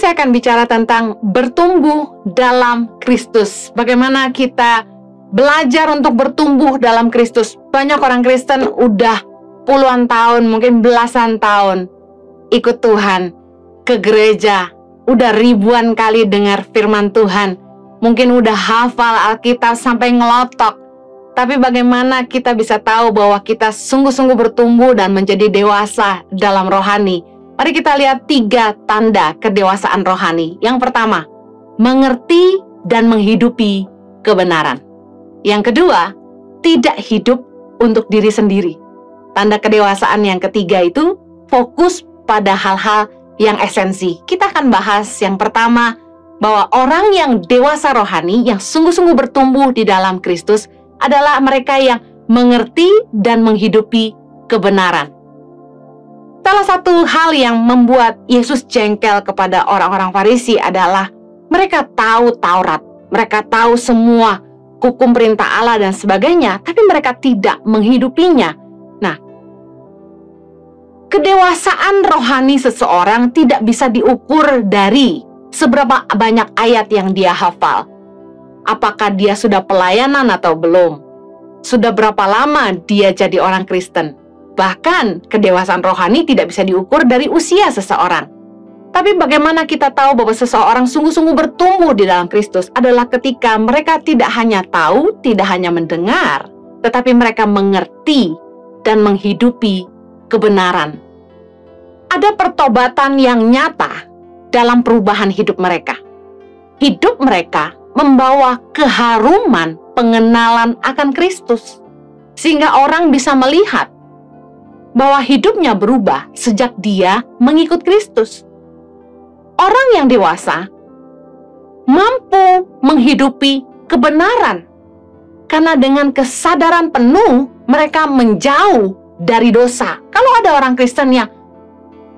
saya akan bicara tentang bertumbuh dalam Kristus. Bagaimana kita belajar untuk bertumbuh dalam Kristus. Banyak orang Kristen udah puluhan tahun, mungkin belasan tahun ikut Tuhan, ke gereja, udah ribuan kali dengar firman Tuhan, mungkin udah hafal Alkitab sampai ngelotok. Tapi bagaimana kita bisa tahu bahwa kita sungguh-sungguh bertumbuh dan menjadi dewasa dalam rohani? Mari kita lihat 3 tanda kedewasaan rohani. Yang pertama, mengerti dan menghidupi kebenaran. Yang kedua, tidak hidup untuk diri sendiri. Tanda kedewasaan yang ketiga itu fokus pada hal-hal yang esensi. Kita akan bahas yang pertama, bahwa orang yang dewasa rohani, yang sungguh-sungguh bertumbuh di dalam Kristus, adalah mereka yang mengerti dan menghidupi kebenaran. Salah satu hal yang membuat Yesus jengkel kepada orang-orang Farisi adalah mereka tahu Taurat, mereka tahu semua hukum perintah Allah dan sebagainya, tapi mereka tidak menghidupinya. Nah, kedewasaan rohani seseorang tidak bisa diukur dari seberapa banyak ayat yang dia hafal. Apakah dia sudah pelayanan atau belum? Sudah berapa lama dia jadi orang Kristen? Bahkan kedewasaan rohani tidak bisa diukur dari usia seseorang. Tapi bagaimana kita tahu bahwa seseorang sungguh-sungguh bertumbuh di dalam Kristus adalah ketika mereka tidak hanya tahu, tidak hanya mendengar, tetapi mereka mengerti dan menghidupi kebenaran. Ada pertobatan yang nyata dalam perubahan hidup mereka. Hidup mereka membawa keharuman pengenalan akan Kristus, sehingga orang bisa melihat bahwa hidupnya berubah sejak dia mengikut Kristus. Orang yang dewasa mampu menghidupi kebenaran, karena dengan kesadaran penuh mereka menjauh dari dosa. Kalau ada orang Kristen yang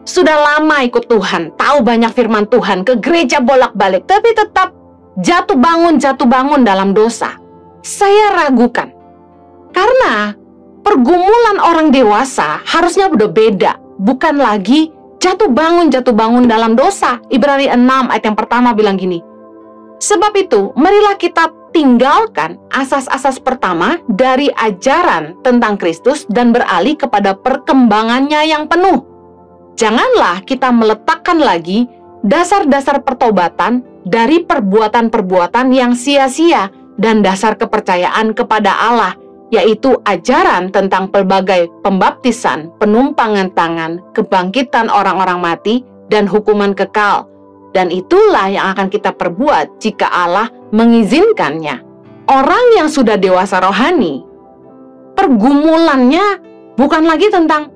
sudah lama ikut Tuhan, tahu banyak firman Tuhan, ke gereja bolak-balik, tapi tetap jatuh bangun dalam dosa, saya ragukan. Karena pergumulan orang dewasa harusnya udah beda, bukan lagi jatuh bangun dalam dosa. Ibrani 6 ayat yang pertama bilang gini, sebab itu marilah kita tinggalkan asas-asas pertama dari ajaran tentang Kristus dan beralih kepada perkembangannya yang penuh. Janganlah kita meletakkan lagi dasar-dasar pertobatan dari perbuatan-perbuatan yang sia-sia dan dasar kepercayaan kepada Allah, yaitu ajaran tentang pelbagai pembaptisan, penumpangan tangan, kebangkitan orang-orang mati, dan hukuman kekal. Dan itulah yang akan kita perbuat jika Allah mengizinkannya. Orang yang sudah dewasa rohani, pergumulannya bukan lagi tentang,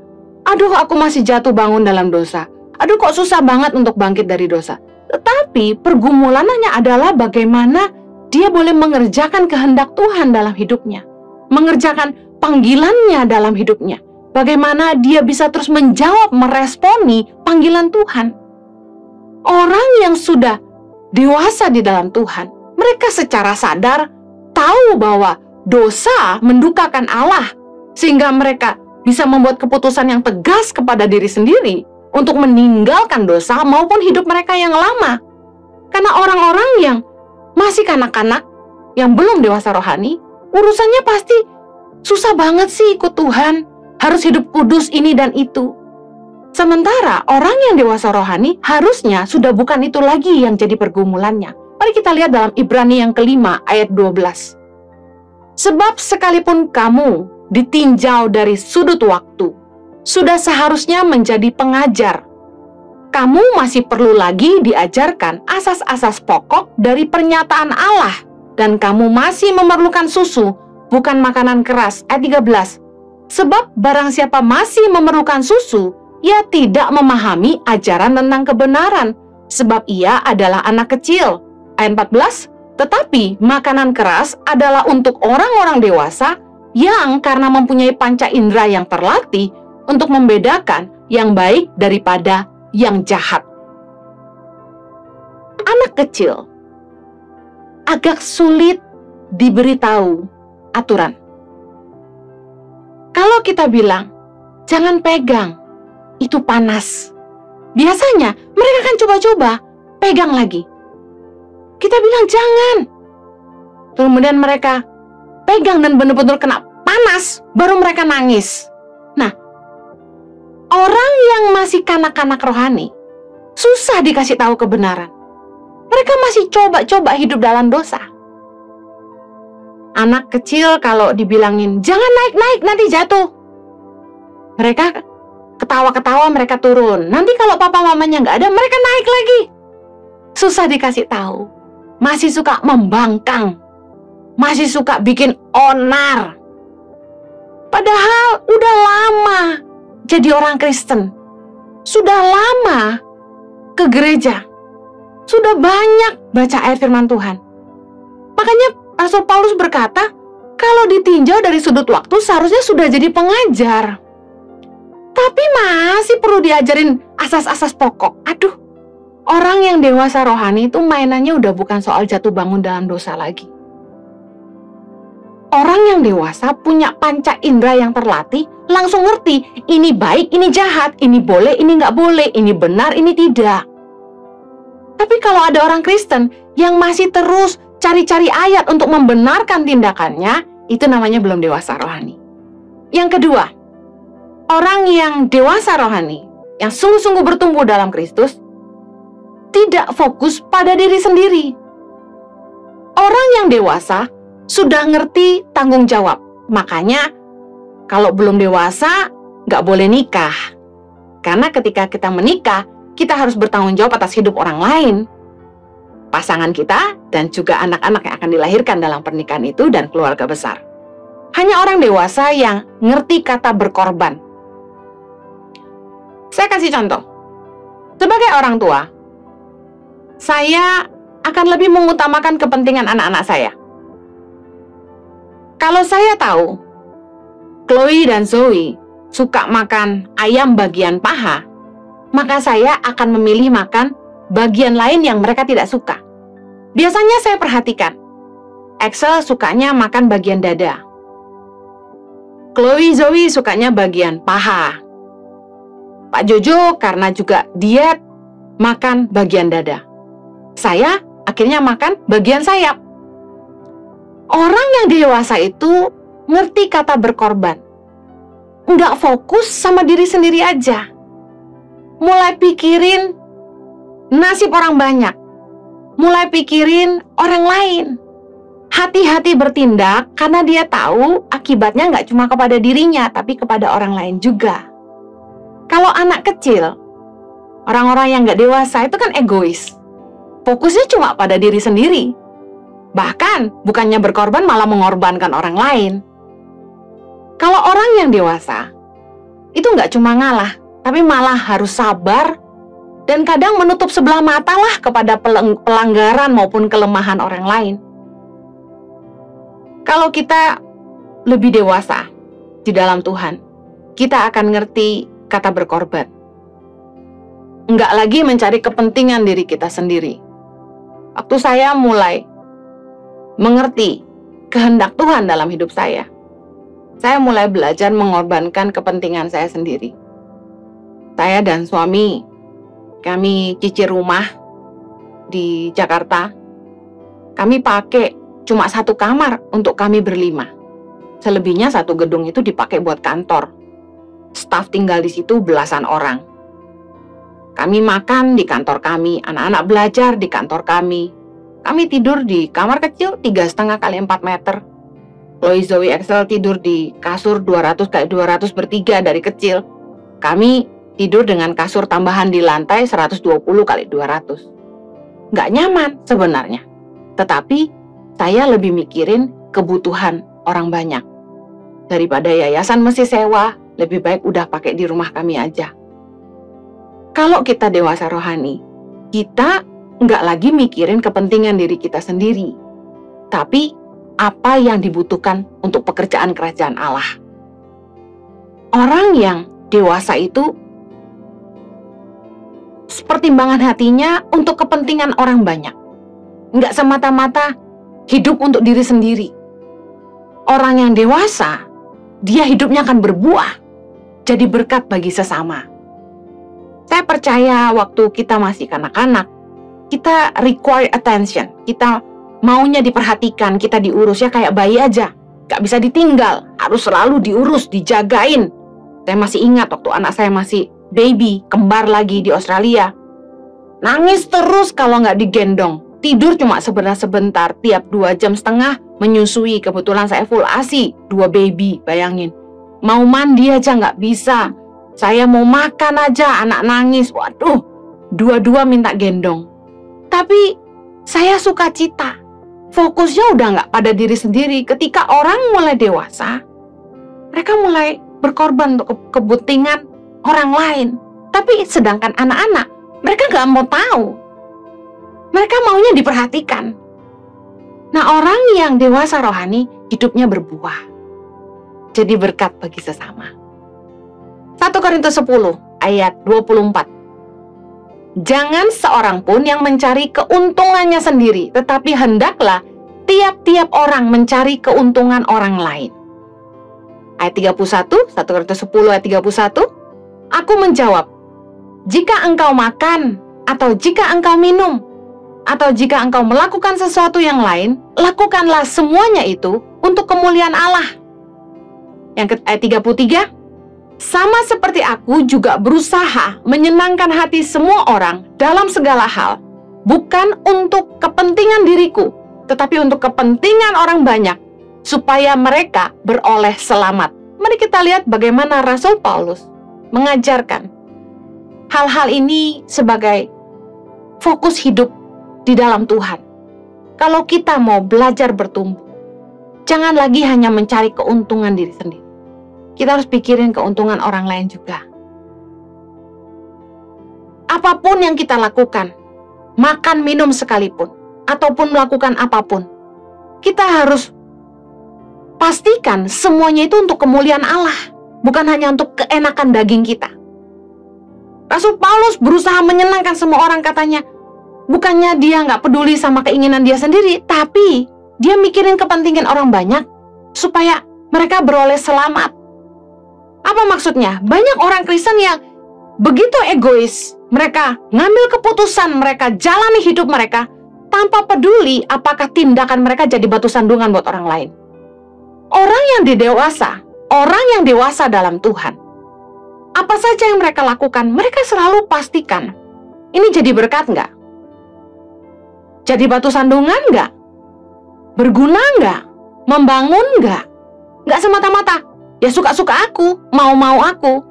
aduh aku masih jatuh bangun dalam dosa, aduh kok susah banget untuk bangkit dari dosa. Tetapi pergumulannya adalah bagaimana dia boleh mengerjakan kehendak Tuhan dalam hidupnya, mengerjakan panggilannya dalam hidupnya. Bagaimana dia bisa terus menjawab, meresponi panggilan Tuhan. Orang yang sudah dewasa di dalam Tuhan, mereka secara sadar tahu bahwa dosa mendukakan Allah, sehingga mereka bisa membuat keputusan yang tegas kepada diri sendiri untuk meninggalkan dosa maupun hidup mereka yang lama. Karena orang-orang yang masih kanak-kanak, yang belum dewasa rohani, urusannya pasti susah banget sih ikut Tuhan, harus hidup kudus ini dan itu. Sementara orang yang dewasa rohani harusnya sudah bukan itu lagi yang jadi pergumulannya. Mari kita lihat dalam Ibrani yang kelima ayat 12. Sebab sekalipun kamu ditinjau dari sudut waktu, sudah seharusnya menjadi pengajar. Kamu masih perlu lagi diajarkan asas-asas pokok dari pernyataan Allah, dan kamu masih memerlukan susu, bukan makanan keras. Ayat 13. Sebab barang siapa masih memerlukan susu, ia tidak memahami ajaran tentang kebenaran, sebab ia adalah anak kecil. Ayat 14. Tetapi makanan keras adalah untuk orang-orang dewasa yang karena mempunyai panca indera yang terlatih untuk membedakan yang baik daripada yang jahat. Anak kecil agak sulit diberitahu aturan. Kalau kita bilang, jangan pegang, itu panas. Biasanya mereka akan coba-coba, pegang lagi. Kita bilang jangan. Kemudian mereka pegang dan benar-benar kena panas, baru mereka nangis. Nah, orang yang masih kanak-kanak rohani, susah dikasih tahu kebenaran. Mereka masih coba-coba hidup dalam dosa. Anak kecil kalau dibilangin, jangan naik-naik, nanti jatuh. Mereka ketawa-ketawa, mereka turun. Nanti kalau papa mamanya nggak ada, mereka naik lagi. Susah dikasih tahu. Masih suka membangkang. Masih suka bikin onar. Padahal udah lama jadi orang Kristen. Sudah lama ke gereja. Sudah banyak baca ayat firman Tuhan. Makanya Rasul Paulus berkata, kalau ditinjau dari sudut waktu seharusnya sudah jadi pengajar. Tapi masih perlu diajarin asas-asas pokok. Aduh, orang yang dewasa rohani itu mainannya udah bukan soal jatuh bangun dalam dosa lagi. Orang yang dewasa punya panca indera yang terlatih, langsung ngerti, ini baik, ini jahat, ini boleh, ini nggak boleh, ini benar, ini tidak. Tapi kalau ada orang Kristen yang masih terus cari-cari ayat untuk membenarkan tindakannya, itu namanya belum dewasa rohani. Yang kedua, orang yang dewasa rohani, yang sungguh-sungguh bertumbuh dalam Kristus, tidak fokus pada diri sendiri. Orang yang dewasa sudah ngerti tanggung jawab. Makanya kalau belum dewasa nggak boleh nikah. Karena ketika kita menikah, kita harus bertanggung jawab atas hidup orang lain. Pasangan kita dan juga anak-anak yang akan dilahirkan dalam pernikahan itu dan keluarga besar. Hanya orang dewasa yang ngerti kata berkorban. Saya kasih contoh. Sebagai orang tua, saya akan lebih mengutamakan kepentingan anak-anak saya. Kalau saya tahu Chloe dan Zoe suka makan ayam bagian paha, maka saya akan memilih makan bagian lain yang mereka tidak suka. Biasanya saya perhatikan, Axel sukanya makan bagian dada. Chloe Zoe sukanya bagian paha. Pak Jojo karena juga diet makan bagian dada. Saya akhirnya makan bagian sayap. Orang yang dewasa itu ngerti kata berkorban. Nggak fokus sama diri sendiri aja. Mulai pikirin nasib orang banyak. Mulai pikirin orang lain. Hati-hati bertindak karena dia tahu akibatnya nggak cuma kepada dirinya, tapi kepada orang lain juga. Kalau anak kecil, orang-orang yang nggak dewasa itu kan egois. Fokusnya cuma pada diri sendiri. Bahkan bukannya berkorban malah mengorbankan orang lain. Kalau orang yang dewasa, itu nggak cuma ngalah, tapi malah harus sabar dan kadang menutup sebelah mata lah kepada pelanggaran maupun kelemahan orang lain. Kalau kita lebih dewasa di dalam Tuhan, kita akan ngerti kata berkorban. Nggak lagi mencari kepentingan diri kita sendiri. Waktu saya mulai mengerti kehendak Tuhan dalam hidup saya mulai belajar mengorbankan kepentingan saya sendiri. Saya dan suami, kami cicil rumah di Jakarta. Kami pakai cuma satu kamar untuk kami berlima. Selebihnya satu gedung itu dipakai buat kantor. Staf tinggal di situ belasan orang. Kami makan di kantor kami, anak-anak belajar di kantor kami. Kami tidur di kamar kecil 3,5 kali 4 meter. Chloe Zoe Axel tidur di kasur 200 kali 200 bertiga dari kecil. Kami tidur dengan kasur tambahan di lantai 120 kali 200. Nggak nyaman sebenarnya. Tetapi saya lebih mikirin kebutuhan orang banyak. Daripada yayasan mesti sewa, lebih baik udah pakai di rumah kami aja. Kalau kita dewasa rohani, kita nggak lagi mikirin kepentingan diri kita sendiri, tapi apa yang dibutuhkan untuk pekerjaan kerajaan Allah. Orang yang dewasa itu pertimbangan hatinya untuk kepentingan orang banyak. Nggak semata-mata hidup untuk diri sendiri. Orang yang dewasa, dia hidupnya akan berbuah, jadi berkat bagi sesama. Saya percaya waktu kita masih kanak-kanak, kita require attention. Kita maunya diperhatikan, kita diurus ya kayak bayi aja. Gak bisa ditinggal, harus selalu diurus, dijagain. Saya masih ingat waktu anak saya masih baby, kembar lagi di Australia. Nangis terus kalau nggak digendong. Tidur cuma sebentar-sebentar, tiap 2,5 jam menyusui. Kebetulan saya full ASI, 2 baby, bayangin. Mau mandi aja nggak bisa. Saya mau makan aja, anak nangis. Waduh, dua-dua minta gendong. Tapi saya suka cita. Fokusnya udah nggak pada diri sendiri. Ketika orang mulai dewasa, mereka mulai berkorban untuk kepentingan orang lain. Tapi sedangkan anak-anak, mereka nggak mau tahu. Mereka maunya diperhatikan. Nah, orang yang dewasa rohani, hidupnya berbuah. Jadi berkat bagi sesama. 1 Korintus 10 ayat 24. Jangan seorang pun yang mencari keuntungannya sendiri, tetapi hendaklah tiap-tiap orang mencari keuntungan orang lain. Ayat 31, 1 Korintus 10 ayat 31. Aku menjawab, jika engkau makan, atau jika engkau minum, atau jika engkau melakukan sesuatu yang lain, lakukanlah semuanya itu untuk kemuliaan Allah. Yang ayat 33, sama seperti aku juga berusaha menyenangkan hati semua orang dalam segala hal, bukan untuk kepentingan diriku, tetapi untuk kepentingan orang banyak, supaya mereka beroleh selamat. Mari kita lihat bagaimana Rasul Paulus mengajarkan hal-hal ini sebagai fokus hidup di dalam Tuhan. Kalau kita mau belajar bertumbuh, jangan lagi hanya mencari keuntungan diri sendiri. Kita harus pikirin keuntungan orang lain juga. Apapun yang kita lakukan, makan, minum sekalipun, ataupun melakukan apapun, kita harus pastikan semuanya itu untuk kemuliaan Allah, bukan hanya untuk keenakan daging kita. Rasul Paulus berusaha menyenangkan semua orang, katanya. Bukannya dia nggak peduli sama keinginan dia sendiri, tapi dia mikirin kepentingan orang banyak supaya mereka beroleh selamat. Apa maksudnya? Banyak orang Kristen yang begitu egois. Mereka ngambil keputusan, mereka jalani hidup mereka tanpa peduli apakah tindakan mereka jadi batu sandungan buat orang lain. Orang yang dewasa dalam Tuhan, apa saja yang mereka lakukan, mereka selalu pastikan, ini jadi berkat nggak? Jadi batu sandungan nggak? Berguna nggak? Membangun nggak? Nggak semata-mata, ya suka-suka aku, mau-mau aku.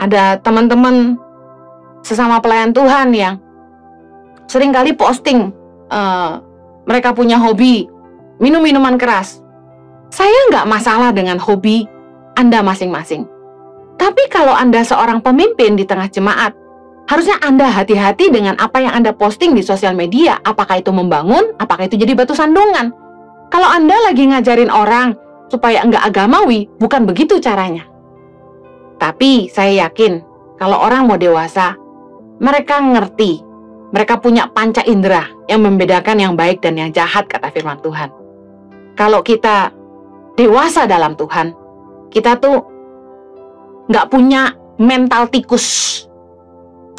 Ada teman-teman sesama pelayan Tuhan yang seringkali posting, mereka punya hobi minum minuman keras. Saya nggak masalah dengan hobi Anda masing-masing. Tapi kalau Anda seorang pemimpin di tengah jemaat, harusnya Anda hati-hati dengan apa yang Anda posting di sosial media. Apakah itu membangun, apakah itu jadi batu sandungan. Kalau Anda lagi ngajarin orang supaya nggak agamawi, bukan begitu caranya. Tapi saya yakin, kalau orang mau dewasa, mereka ngerti. Mereka punya panca indera yang membedakan yang baik dan yang jahat, kata firman Tuhan. Kalau kita dewasa dalam Tuhan, kita tuh nggak punya mental tikus.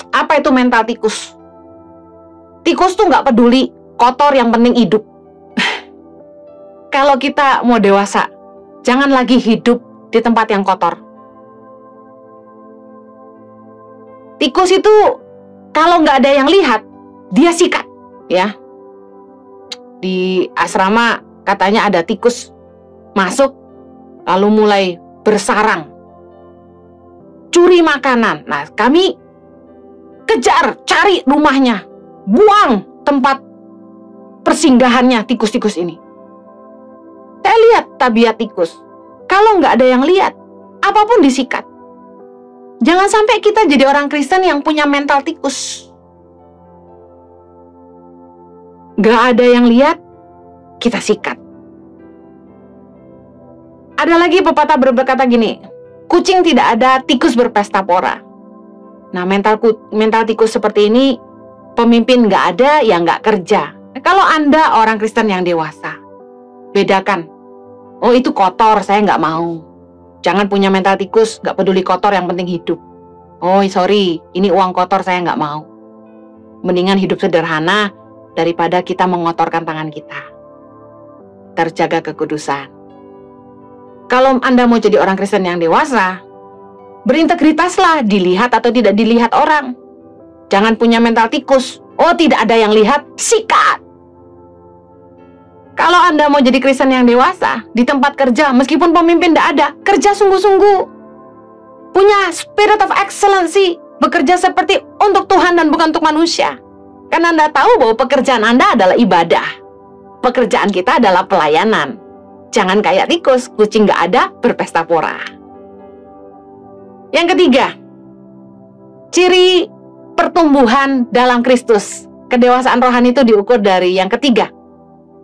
Apa itu mental tikus? Tikus tuh nggak peduli, kotor yang penting hidup. Kalau kita mau dewasa, jangan lagi hidup di tempat yang kotor. Tikus itu kalau nggak ada yang lihat, dia sikat, ya. Di asrama katanya ada tikus masuk, lalu mulai bersarang, curi makanan. Nah, kami kejar, cari rumahnya, buang tempat persinggahannya tikus-tikus ini. Saya lihat tabiat tikus. Kalau nggak ada yang lihat, apapun disikat. Jangan sampai kita jadi orang Kristen yang punya mental tikus. Nggak ada yang lihat, kita sikat. Ada lagi pepatah berkata gini, kucing tidak ada, tikus berpesta pora. Nah, mental tikus seperti ini, pemimpin nggak ada, ya nggak kerja. Nah, kalau Anda orang Kristen yang dewasa, bedakan. Oh, itu kotor, saya nggak mau. Jangan punya mental tikus, nggak peduli kotor, yang penting hidup. Oh, sorry, ini uang kotor, saya nggak mau. Mendingan hidup sederhana daripada kita mengotorkan tangan kita. Terjaga kekudusan. Kalau Anda mau jadi orang Kristen yang dewasa, berintegritaslah, dilihat atau tidak dilihat orang. Jangan punya mental tikus. Oh, tidak ada yang lihat, sikat. Kalau Anda mau jadi Kristen yang dewasa, di tempat kerja, meskipun pemimpin tidak ada, kerja sungguh-sungguh. Punya spirit of excellency, bekerja seperti untuk Tuhan dan bukan untuk manusia. Karena Anda tahu bahwa pekerjaan Anda adalah ibadah. Pekerjaan kita adalah pelayanan. Jangan kayak tikus, kucing nggak ada, berpesta pora. Yang ketiga, ciri pertumbuhan dalam Kristus. Kedewasaan rohani itu diukur dari yang ketiga.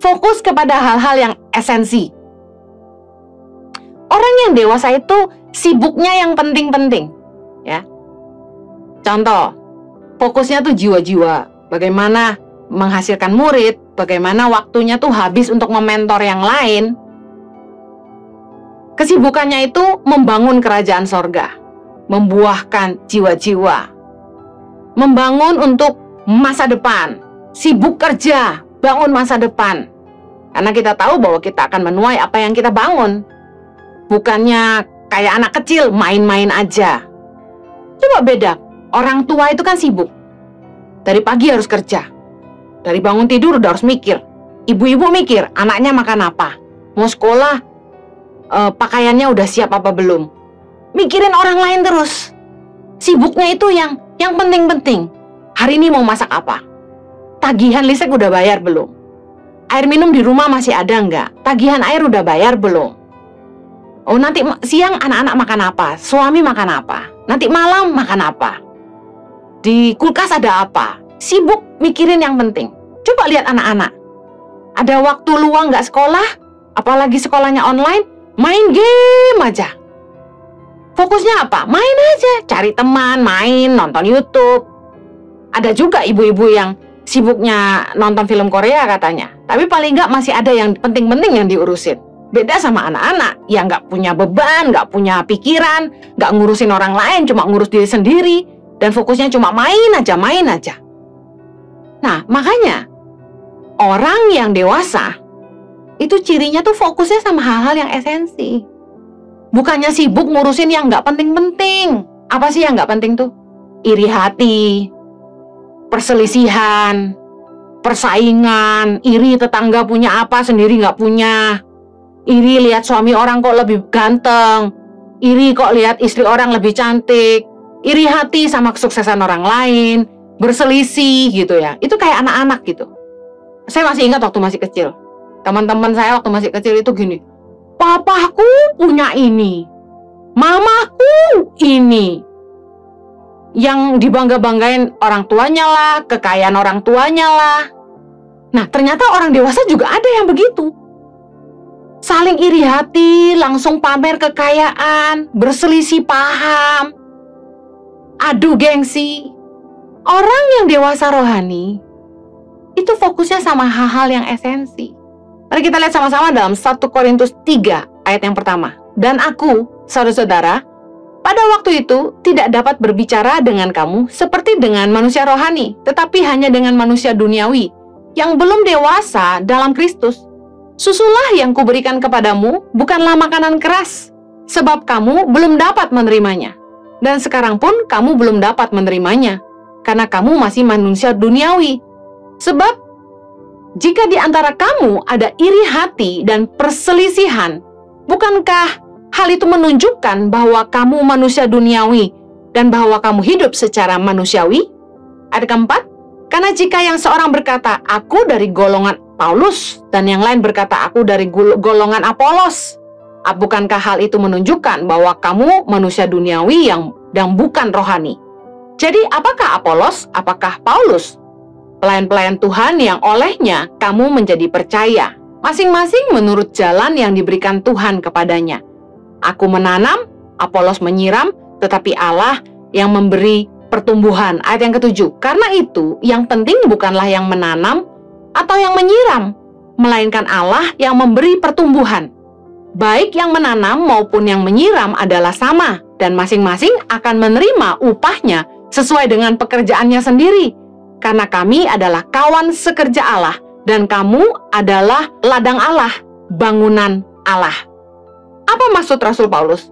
Fokus kepada hal-hal yang esensi. Orang yang dewasa itu sibuknya yang penting-penting, ya. Contoh, fokusnya tuh jiwa-jiwa. Bagaimana menghasilkan murid, bagaimana waktunya tuh habis untuk mementor yang lain. Kesibukannya itu membangun kerajaan sorga, membuahkan jiwa-jiwa, membangun untuk masa depan, sibuk kerja, bangun masa depan. Karena kita tahu bahwa kita akan menuai apa yang kita bangun. Bukannya kayak anak kecil, main-main aja. Coba beda, orang tua itu kan sibuk. Dari pagi harus kerja. Dari bangun tidur udah harus mikir. Ibu-ibu mikir, anaknya makan apa. Mau sekolah, pakaiannya udah siap apa belum. Mikirin orang lain terus. Sibuknya itu yang penting-penting. Hari ini mau masak apa? Tagihan listrik udah bayar belum? Air minum di rumah masih ada nggak? Tagihan air udah bayar belum? Oh, nanti siang anak-anak makan apa? Suami makan apa? Nanti malam makan apa? Di kulkas ada apa? Sibuk mikirin yang penting. Coba lihat anak-anak. Ada waktu luang nggak sekolah? Apalagi sekolahnya online? Main game aja. Fokusnya apa? Main aja. Cari teman, main, nonton YouTube. Ada juga ibu-ibu yang sibuknya nonton film Korea katanya. Tapi paling nggak masih ada yang penting-penting yang diurusin. Beda sama anak-anak yang nggak punya beban, nggak punya pikiran, nggak ngurusin orang lain, cuma ngurus diri sendiri. Dan fokusnya cuma main aja, main aja. Nah, makanya orang yang dewasa itu cirinya tuh fokusnya sama hal-hal yang esensi. Bukannya sibuk ngurusin yang nggak penting-penting. Apa sih yang nggak penting tuh? Iri hati, perselisihan, persaingan, iri tetangga punya apa sendiri nggak punya, iri lihat suami orang kok lebih ganteng, iri kok lihat istri orang lebih cantik, iri hati sama kesuksesan orang lain, berselisih gitu ya. Itu kayak anak-anak gitu. Saya masih ingat waktu masih kecil. Teman-teman saya waktu masih kecil itu gini, papaku punya ini, mamaku ini. Yang dibangga-banggain orang tuanya lah, kekayaan orang tuanya lah. Nah, ternyata orang dewasa juga ada yang begitu. Saling iri hati, langsung pamer kekayaan, berselisih paham, adu gengsi. Orang yang dewasa rohani itu fokusnya sama hal-hal yang esensi. Mari kita lihat sama-sama dalam 1 Korintus 3 ayat yang pertama. Dan aku, saudara-saudara, pada waktu itu tidak dapat berbicara dengan kamu seperti dengan manusia rohani, tetapi hanya dengan manusia duniawi yang belum dewasa dalam Kristus. Susulah yang kuberikan kepadamu bukanlah makanan keras, sebab kamu belum dapat menerimanya. Dan sekarang pun kamu belum dapat menerimanya, karena kamu masih manusia duniawi. Sebab jika di antara kamu ada iri hati dan perselisihan, bukankah hal itu menunjukkan bahwa kamu manusia duniawi dan bahwa kamu hidup secara manusiawi? Ayat keempat, karena jika yang seorang berkata, aku dari golongan Paulus, dan yang lain berkata, aku dari golongan Apolos, bukankah hal itu menunjukkan bahwa kamu manusia duniawi yang bukan rohani? Jadi apakah Apolos, apakah Paulus? Pelayan-pelayan Tuhan yang olehnya kamu menjadi percaya, masing-masing menurut jalan yang diberikan Tuhan kepadanya. Aku menanam, Apolos menyiram, tetapi Allah yang memberi pertumbuhan. Ayat yang ketujuh, karena itu yang penting bukanlah yang menanam atau yang menyiram, melainkan Allah yang memberi pertumbuhan. Baik yang menanam maupun yang menyiram adalah sama, dan masing-masing akan menerima upahnya sesuai dengan pekerjaannya sendiri. karena kami adalah kawan sekerja Allah, dan kamu adalah ladang Allah, bangunan Allah. Apa maksud Rasul Paulus?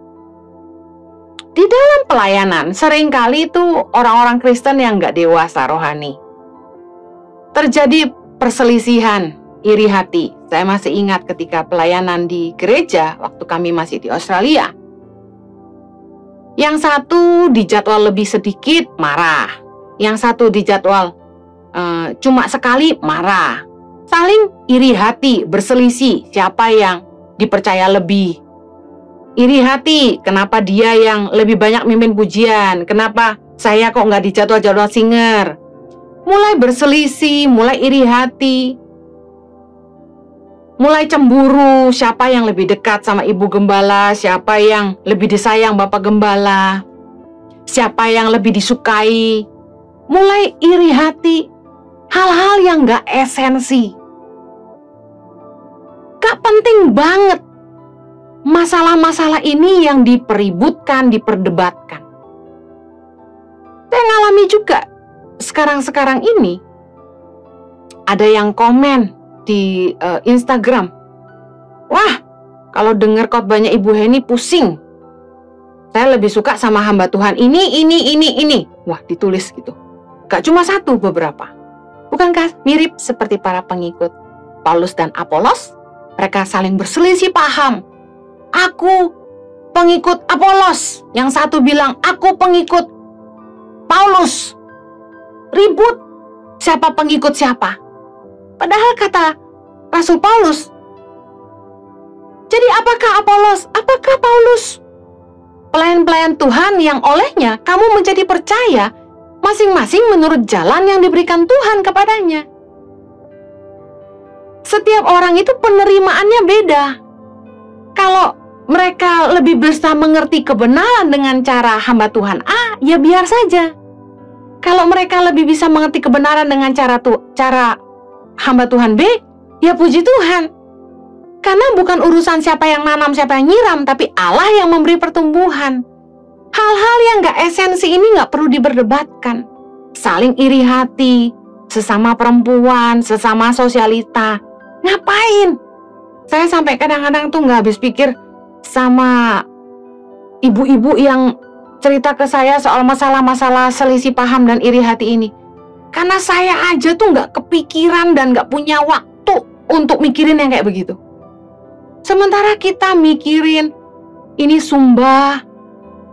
Di dalam pelayanan, seringkali itu orang-orang Kristen yang nggak dewasa rohani. Terjadi perselisihan, iri hati. Saya masih ingat ketika pelayanan di gereja, waktu kami masih di Australia. Yang satu dijadwal lebih sedikit, marah. Yang satu dijadwal cuma sekali, marah. Saling iri hati, berselisih, siapa yang dipercaya lebih. Iri hati, kenapa dia yang lebih banyak mimpin pujian? Kenapa saya kok nggak di jadwal singer? Mulai berselisih, mulai iri hati, mulai cemburu, siapa yang lebih dekat sama ibu gembala, siapa yang lebih disayang bapak gembala, siapa yang lebih disukai. Mulai iri hati, hal-hal yang nggak esensi. Gak penting banget. Masalah-masalah ini yang dipeributkan, diperdebatkan. Saya ngalami juga sekarang ini. Ada yang komen di Instagram. Wah, kalau dengar khotbahnya Ibu Heni pusing. Saya lebih suka sama hamba Tuhan ini. Wah, ditulis gitu. Gak cuma satu, beberapa. Bukankah mirip seperti para pengikut Paulus dan Apolos? Mereka saling berselisih paham. Aku pengikut Apolos. Yang satu bilang, aku pengikut Paulus. Ribut siapa pengikut siapa. Padahal kata Rasul Paulus, jadi apakah Apolos, apakah Paulus? Pelayan-pelayan Tuhan yang olehnya kamu menjadi percaya, masing-masing menurut jalan yang diberikan Tuhan kepadanya. Setiap orang itu penerimaannya beda. Kalau mereka lebih bisa mengerti kebenaran dengan cara hamba Tuhan A, ya biar saja. Kalau mereka lebih bisa mengerti kebenaran dengan cara hamba Tuhan B, ya puji Tuhan. Karena bukan urusan siapa yang nanam, siapa yang nyiram, tapi Allah yang memberi pertumbuhan. Hal-hal yang gak esensi ini gak perlu diperdebatkan. Saling iri hati, sesama perempuan, sesama sosialita. Ngapain? Saya sampai kadang-kadang tuh gak habis pikir sama ibu-ibu yang cerita ke saya soal masalah-masalah selisih paham dan iri hati ini. Karena saya aja tuh gak kepikiran dan gak punya waktu untuk mikirin yang kayak begitu. Sementara kita mikirin ini Sumba,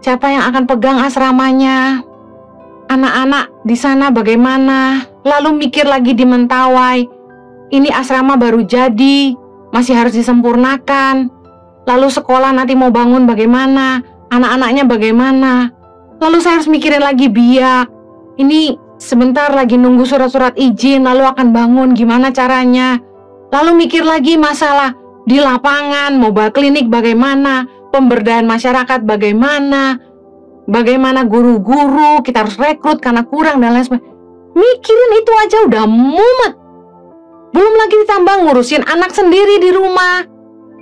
siapa yang akan pegang asramanya, anak-anak di sana bagaimana, lalu mikir lagi di Mentawai, ini asrama baru jadi, masih harus disempurnakan. Lalu sekolah nanti mau bangun bagaimana, anak-anaknya bagaimana. Lalu saya harus mikirin lagi biak. Ini sebentar lagi nunggu surat-surat izin, lalu akan bangun gimana caranya. Lalu mikir lagi masalah di lapangan, mobile klinik bagaimana, pemberdayaan masyarakat bagaimana, bagaimana guru-guru kita harus rekrut karena kurang dan lain sebagainya. Mikirin itu aja udah mumet. Belum lagi ditambah ngurusin anak sendiri di rumah.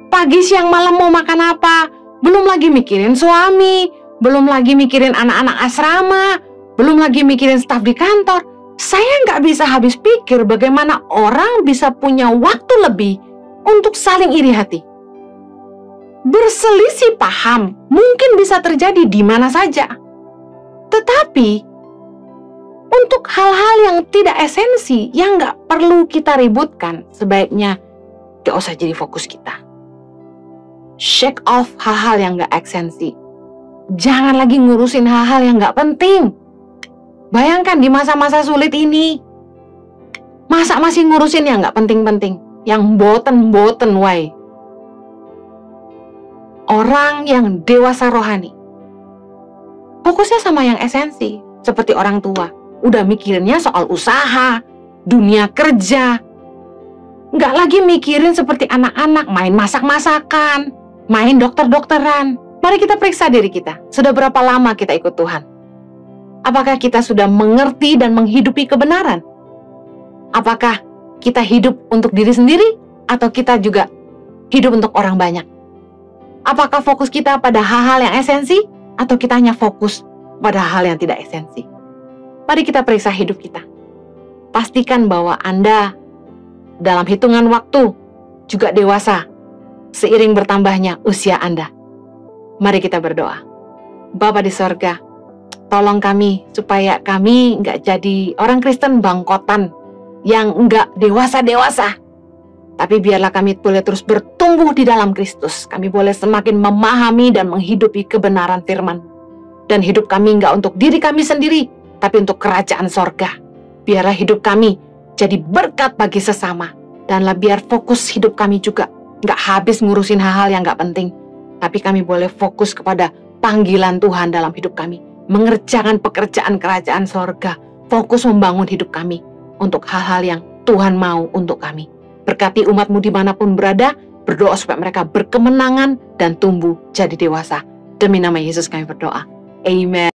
Pagi, siang, malam mau makan apa? Belum lagi mikirin suami, belum lagi mikirin anak-anak asrama, belum lagi mikirin staf di kantor. Saya nggak bisa habis pikir bagaimana orang bisa punya waktu lebih untuk saling iri hati. Berselisih paham mungkin bisa terjadi di mana saja. Tetapi untuk hal-hal yang tidak esensi, yang nggak perlu kita ributkan, sebaiknya nggak usah jadi fokus kita. Shake off hal-hal yang gak esensi. Jangan lagi ngurusin hal-hal yang gak penting. Bayangkan di masa-masa sulit ini, masa masih ngurusin yang gak penting-penting, yang boten wae. Orang yang dewasa rohani fokusnya sama yang esensi. Seperti orang tua, udah mikirinnya soal usaha, dunia kerja. Gak lagi mikirin seperti anak-anak main masak-masakan, main dokter-dokteran. Mari kita periksa diri kita. Sudah berapa lama kita ikut Tuhan? Apakah kita sudah mengerti dan menghidupi kebenaran? Apakah kita hidup untuk diri sendiri atau kita juga hidup untuk orang banyak? Apakah fokus kita pada hal-hal yang esensi atau kita hanya fokus pada hal yang tidak esensi? Mari kita periksa hidup kita. pastikan bahwa Anda dalam hitungan waktu juga dewasa seiring bertambahnya usia Anda. Mari kita berdoa. Bapa di sorga, tolong kami supaya kami nggak jadi orang Kristen bangkotan yang nggak dewasa-dewasa. Tapi biarlah kami boleh terus bertumbuh di dalam Kristus. Kami boleh semakin memahami dan menghidupi kebenaran firman. Dan hidup kami nggak untuk diri kami sendiri, tapi untuk kerajaan sorga. Biarlah hidup kami jadi berkat bagi sesama. Danlah biar fokus hidup kami juga nggak habis ngurusin hal-hal yang nggak penting. Tapi kami boleh fokus kepada panggilan Tuhan dalam hidup kami. Mengerjakan pekerjaan kerajaan sorga. Fokus membangun hidup kami untuk hal-hal yang Tuhan mau untuk kami. Berkati umat-Mu dimanapun berada, berdoa supaya mereka berkemenangan dan tumbuh jadi dewasa. Demi nama Yesus kami berdoa. Amen.